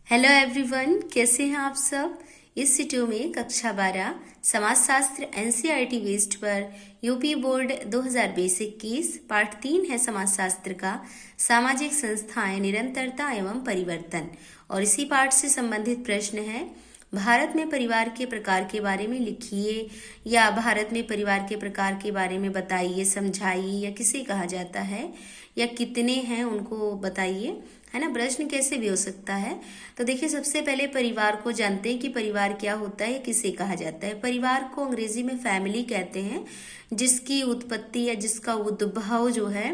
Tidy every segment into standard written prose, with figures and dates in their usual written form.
Hello everyone, कैसे हैं आप सब। इस वीडियो में कक्षा 12 समाजशास्त्र एनसीईआरटी बेस्ड पर यूपी बोर्ड 2020-21 पार्ट 3 है समाजशास्त्र का सामाजिक संस्थाएं, निरंतरता एवं परिवर्तन। और इसी पार्ट से संबंधित प्रश्न है, भारत में परिवार के प्रकार के बारे में लिखिए, या भारत में परिवार के प्रकार के बारे में बताइए, समझाइए, या किसे कहा जाता है, या कितने हैं उनको बताइए, है ना। प्रश्न कैसे भी हो सकता है। तो देखिए, सबसे पहले परिवार को जानते हैं कि परिवार क्या होता है, किसे कहा जाता है। परिवार को अंग्रेजी में फैमिली कहते हैं, जिसकी उत्पत्ति या जिसका उद्भव जो है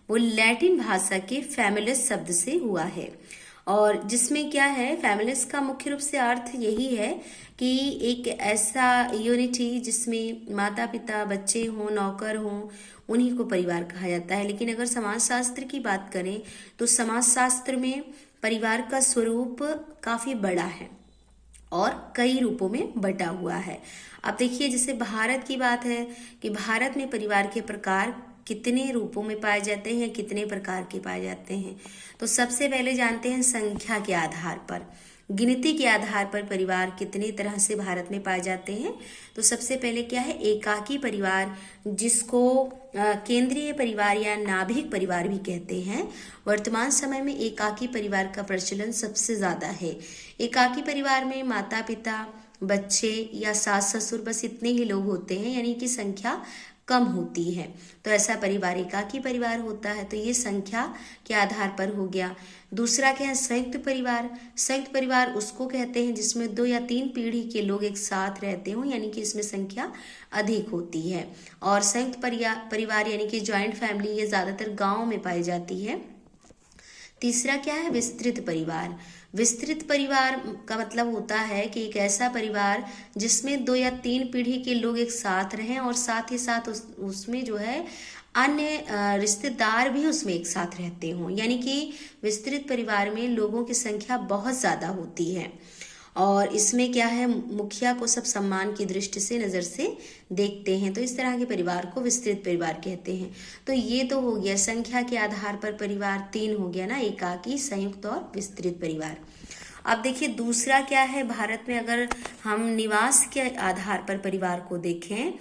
वो लैटिन भाषा के फैमिलिस शब्द से हुआ है। और जिसमें क्या है, फैमिलिस का मुख्य रूप से अर्थ यही है कि एक ऐसा यूनिटी जिसमें माता पिता, बच्चे हों, नौकर हों, उन्हीं को परिवार कहा जाता है। लेकिन अगर समाजशास्त्र की बात करें तो समाजशास्त्र में परिवार का स्वरूप काफी बड़ा है और कई रूपों में बटा हुआ है। अब देखिए, जैसे भारत की बात है कि भारत में परिवार के प्रकार कितने रूपों में पाए जाते हैं, कितने प्रकार के पाए जाते हैं। तो सबसे पहले जानते हैं संख्या के आधार पर, गिनती के आधार पर परिवार कितने तरह से भारत में पाए जाते हैं। तो सबसे पहले क्या है, एकाकी परिवार, जिसको केंद्रीय परिवार या नाभिक परिवार भी कहते हैं। वर्तमान समय में एकाकी परिवार का प्रचलन सबसे ज्यादा है। एकाकी परिवार में माता पिता, बच्चे या सास ससुर, बस इतने ही लोग होते हैं, यानी कि संख्या कम होती है। तो ऐसा परिवार एकाकी परिवार होता है। तो ये संख्या के आधार पर हो गया। दूसरा क्या है, संयुक्त परिवार। संयुक्त परिवार उसको कहते हैं जिसमें 2 या 3 पीढ़ी के लोग एक साथ रहते हों, यानी कि इसमें संख्या अधिक होती है। और संयुक्त परिवार यानी कि ज्वाइंट फैमिली, ये ज्यादातर गाँव में पाई जाती है। तीसरा क्या है, विस्तृत परिवार। विस्तृत परिवार का मतलब होता है कि एक ऐसा परिवार जिसमें 2 या 3 पीढ़ी के लोग एक साथ रहें और साथ ही साथ उसमें जो है अन्य रिश्तेदार भी उसमें एक साथ रहते हों, यानी कि विस्तृत परिवार में लोगों की संख्या बहुत ज्यादा होती है। और इसमें क्या है, मुखिया को सब सम्मान की दृष्टि से, नजर से देखते हैं। तो इस तरह के परिवार को विस्तृत परिवार कहते हैं। तो ये तो हो गया संख्या के आधार पर परिवार, 3 हो गया ना, एकाकी, संयुक्त और विस्तृत परिवार। अब देखिए दूसरा क्या है, भारत में अगर हम निवास के आधार पर परिवार को देखें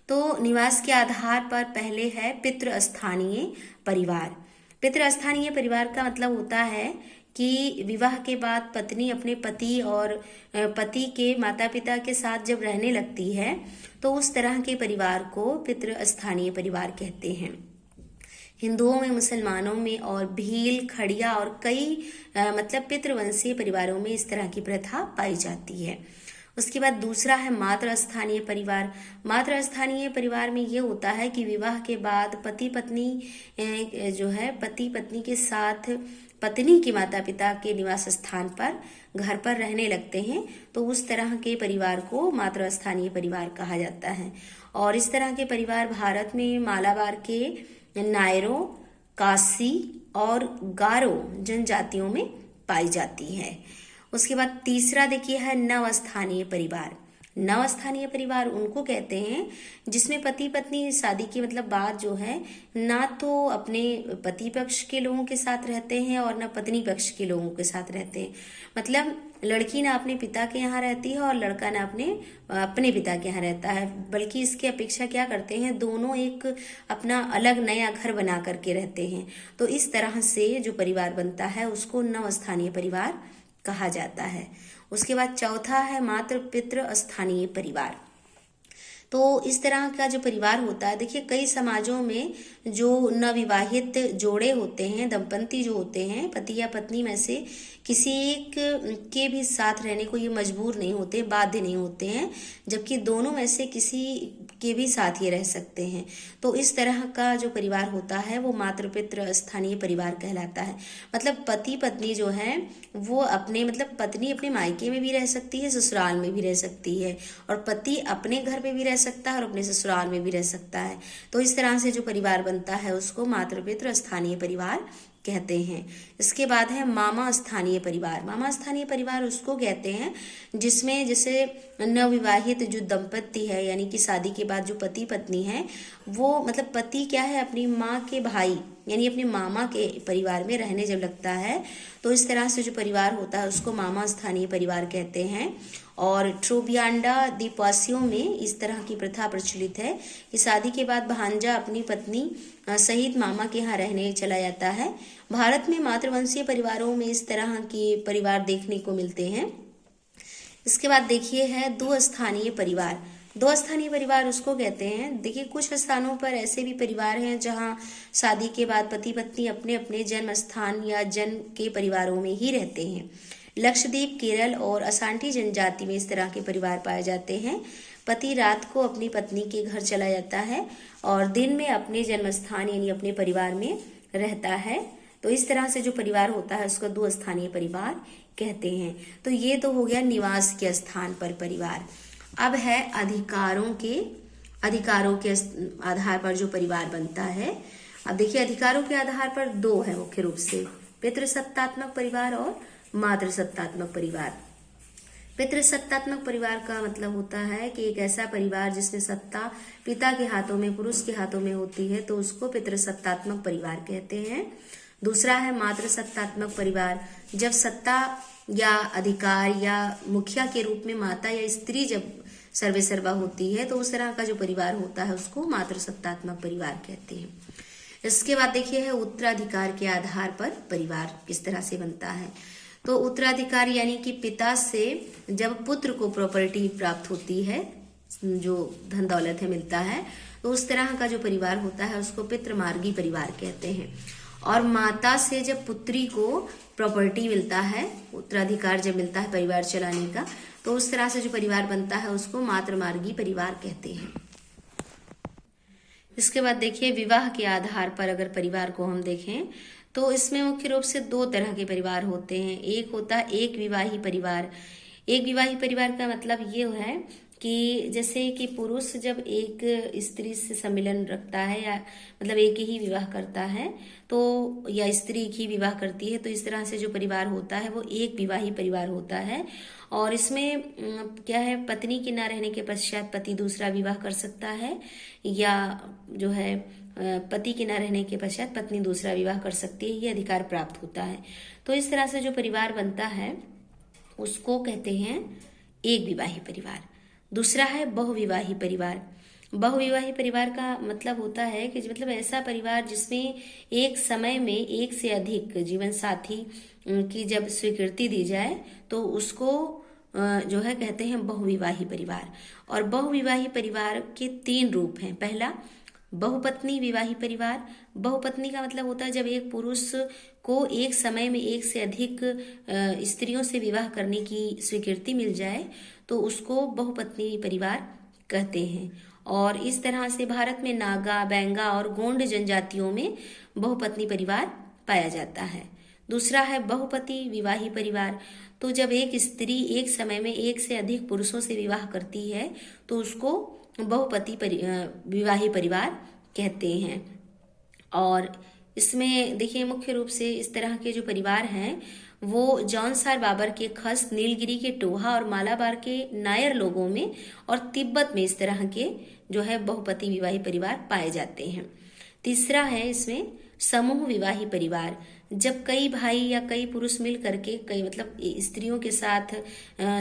तो निवास के आधार पर पहले है पितृस्थानीय परिवार। पितृस्थानीय परिवार का मतलब होता है कि विवाह के बाद पत्नी अपने पति और पति के माता पिता के साथ जब रहने लगती है तो उस तरह के परिवार को पितृस्थानीय परिवार कहते हैं। हिंदुओं में, मुसलमानों में और भील, खड़िया और कई मतलब पितृवंशीय परिवारों में इस तरह की प्रथा पाई जाती है। उसके बाद दूसरा है मातृस्थानीय परिवार। मातृस्थानीय परिवार में ये होता है कि विवाह के बाद पति पत्नी जो है पति पत्नी के साथ पत्नी के माता पिता के निवास स्थान पर, घर पर रहने लगते हैं। तो उस तरह के परिवार को मातृस्थानीय परिवार कहा जाता है। और इस तरह के परिवार भारत में मालाबार के नायरों, कासी और गारो जनजातियों में पाई जाती है। उसके बाद तीसरा देखिए है नवस्थानीय परिवार। नवस्थानीय परिवार उनको कहते हैं जिसमें पति पत्नी शादी के मतलब बाद जो है ना तो अपने पति पक्ष के लोगों के साथ रहते हैं और ना पत्नी पक्ष के लोगों के साथ रहते हैं। मतलब लड़की ना अपने पिता के यहाँ रहती है और लड़का ना अपने पिता के यहाँ रहता है, बल्कि इसकी अपेक्षा क्या करते हैं, दोनों एक अपना अलग नया घर बना करके रहते हैं। तो इस तरह से जो परिवार बनता है उसको नवस्थानीय परिवार कहा जाता है। उसके बाद चौथा है मातृ पितृ स्थानीय परिवार। तो इस तरह का जो परिवार होता है, देखिए कई समाजों में जो नवविवाहित जोड़े होते हैं, दंपति जो होते हैं, पति या पत्नी में से किसी एक के भी साथ रहने को ये मजबूर नहीं होते, बाध्य नहीं होते हैं, जबकि दोनों में से किसी के भी साथ ये रह सकते हैं। तो इस तरह का जो परिवार होता है वो मातृपितृ स्थानीय परिवार कहलाता है। मतलब पति पत्नी जो है वो अपने मतलब पत्नी अपने मायके में भी रह सकती है, ससुराल में भी रह सकती है, और पति अपने घर पे भी रह सकता है और अपने ससुराल में भी रह सकता है। तो इस तरह से जो परिवार बनता है उसको मातृपितृ स्थानीय परिवार कहते हैं। इसके बाद है मामा स्थानीय परिवार। मामा स्थानीय परिवार उसको कहते हैं जिसमें जैसे नवविवाहित जो दंपति है, यानी कि शादी के बाद जो पति पत्नी है, वो मतलब पति क्या है अपनी माँ के भाई यानी अपने मामा के परिवार में रहने जब लगता है तो इस तरह से जो परिवार होता है उसको मामा स्थानीय परिवार कहते हैं। और ट्रोबियांडा द्वीपवासियों में इस तरह की प्रथा प्रचलित है कि शादी के बाद भांजा अपनी पत्नी सहित मामा के यहाँ रहने चला जाता है। भारत में मातृवंशीय परिवारों में इस तरह के परिवार देखने को मिलते हैं। इसके बाद देखिए है दो स्थानीय परिवार। दो स्थानीय परिवार उसको कहते हैं, देखिए कुछ स्थानों पर ऐसे भी परिवार हैं जहां शादी के बाद पति पत्नी अपने अपने जन्म स्थान या जन्म के परिवारों में ही रहते हैं। लक्षद्वीप, केरल और असांठी जनजाति में इस तरह के परिवार पाए जाते हैं। पति रात को अपनी पत्नी के घर चला जाता है और दिन में अपने जन्म स्थान यानी अपने परिवार में रहता है। तो इस तरह से जो परिवार होता है उसको दो स्थानीय परिवार कहते हैं। तो ये तो हो गया निवास के स्थान पर परिवार। अब है अधिकारों के आधार पर जो परिवार बनता है। अब देखिए अधिकारों के आधार पर दो है मुख्य रूप से, पितृसत्तात्मक परिवार और मातृसत्तात्मक परिवार। पितृसत्तात्मक परिवार का मतलब होता है कि एक ऐसा परिवार जिसमें सत्ता पिता के हाथों में, पुरुष के हाथों में होती है, तो उसको पितृसत्तात्मक परिवार कहते हैं। दूसरा है मातृसत्तात्मक परिवार, जब सत्ता या अधिकार या मुखिया के रूप में माता या स्त्री जब सर्वेसर्वा होती है तो उस तरह का जो परिवार होता है उसको मातृसत्तात्मक परिवार कहते हैं। इसके बाद देखिए है उत्तराधिकार के आधार पर परिवार किस तरह से बनता है। तो उत्तराधिकार यानी कि पिता से जब पुत्र को प्रॉपर्टी प्राप्त होती है, जो धन दौलत है मिलता है, तो उस तरह का जो परिवार होता है उसको पितृमार्गी परिवार कहते हैं। और माता से जब पुत्री को प्रॉपर्टी मिलता है, उत्तराधिकार जब मिलता है परिवार चलाने का, तो उस तरह से जो परिवार बनता है उसको मातृमार्गी परिवार कहते हैं। इसके बाद देखिए विवाह के आधार पर अगर परिवार को हम देखें तो इसमें मुख्य रूप से दो तरह के परिवार होते हैं। एक होता है एक विवाही परिवार। एक विवाही परिवार का मतलब ये है कि जैसे कि पुरुष जब एक स्त्री से सम्मिलन रखता है या मतलब एक ही विवाह करता है तो, या स्त्री एक ही विवाह करती है, तो इस तरह से जो परिवार होता है वो एक विवाही परिवार होता है। और इसमें क्या है, पत्नी के न रहने के पश्चात पति दूसरा विवाह कर सकता है, या जो है पति के न रहने के पश्चात पत्नी दूसरा विवाह कर सकती है, ये अधिकार प्राप्त होता है। तो इस तरह से जो परिवार बनता है उसको कहते हैं एक विवाही परिवार। दूसरा है बहुविवाही परिवार। बहुविवाही परिवार का मतलब होता है कि मतलब ऐसा परिवार जिसमें एक समय में एक से अधिक जीवन साथी की जब स्वीकृति दी जाए तो उसको जो है कहते हैं बहुविवाही परिवार। और बहुविवाही परिवार के तीन रूप हैं। पहला बहुपत्नी विवाही परिवार। बहुपत्नी का मतलब होता है जब एक पुरुष को एक समय में एक से अधिक स्त्रियों से विवाह करने की स्वीकृति मिल जाए तो उसको बहुपत्नी परिवार कहते हैं। और इस तरह से भारत में नागा, बैंगा और गोंड जनजातियों में बहुपत्नी परिवार पाया जाता है। दूसरा है बहुपति विवाही परिवार। तो जब एक स्त्री एक समय में एक से अधिक पुरुषों से विवाह करती है तो उसको बहुपति विवाही परिवार कहते हैं। और इसमें देखिए मुख्य रूप से इस तरह के जो परिवार हैं वो जौनसार बाबर के खस, नीलगिरी के टोहा और मालाबार के नायर लोगों में और तिब्बत में इस तरह के जो है बहुपति विवाही परिवार पाए जाते हैं। तीसरा है इसमें समूह विवाही परिवार। जब कई भाई या कई पुरुष मिल करके कई मतलब स्त्रियों के साथ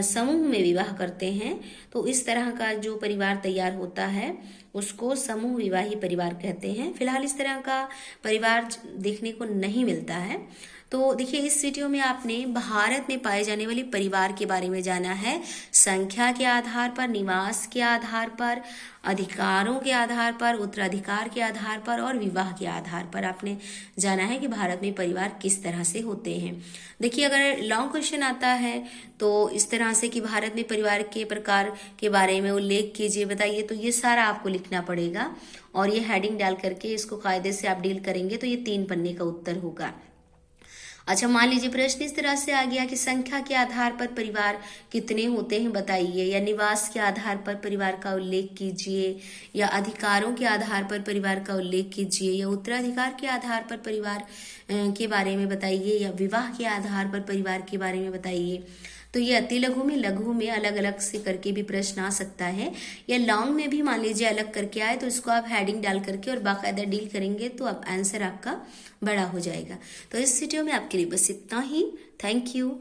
समूह में विवाह करते हैं तो इस तरह का जो परिवार तैयार होता है उसको समूह विवाही परिवार कहते हैं। फिलहाल इस तरह का परिवार देखने को नहीं मिलता है। तो देखिए इस वीडियो में आपने भारत में पाए जाने वाले परिवार के बारे में जाना है। संख्या के आधार पर, निवास के आधार पर, अधिकारों के आधार पर, उत्तराधिकार के आधार पर और विवाह के आधार पर आपने जाना है कि भारत में परिवार किस तरह से होते हैं। देखिए अगर लॉन्ग क्वेश्चन आता है तो इस तरह से कि भारत में परिवार के प्रकार के बारे में उल्लेख कीजिए, बताइए, तो ये सारा आपको लिखना पड़ेगा और ये हेडिंग डाल करके इसको कायदे से आप डील करेंगे तो ये 3 पन्ने का उत्तर होगा। अच्छा मान लीजिए प्रश्न इस तरह से आ गया कि संख्या के आधार पर परिवार कितने होते हैं बताइए, या निवास के आधार पर परिवार का उल्लेख कीजिए, या अधिकारों के आधार पर परिवार का उल्लेख कीजिए, या उत्तराधिकार के आधार पर परिवार के बारे में बताइए, या विवाह के आधार पर परिवार के बारे में बताइए। तो ये अति लघु में, लघु में अलग अलग से करके भी प्रश्न आ सकता है, या लॉन्ग में भी मान लीजिए अलग करके आए तो इसको आप हेडिंग डाल करके और बाकायदा डील करेंगे तो अब आंसर आपका बड़ा हो जाएगा। तो इस वीडियो में आपके लिए बस इतना ही। Thank you.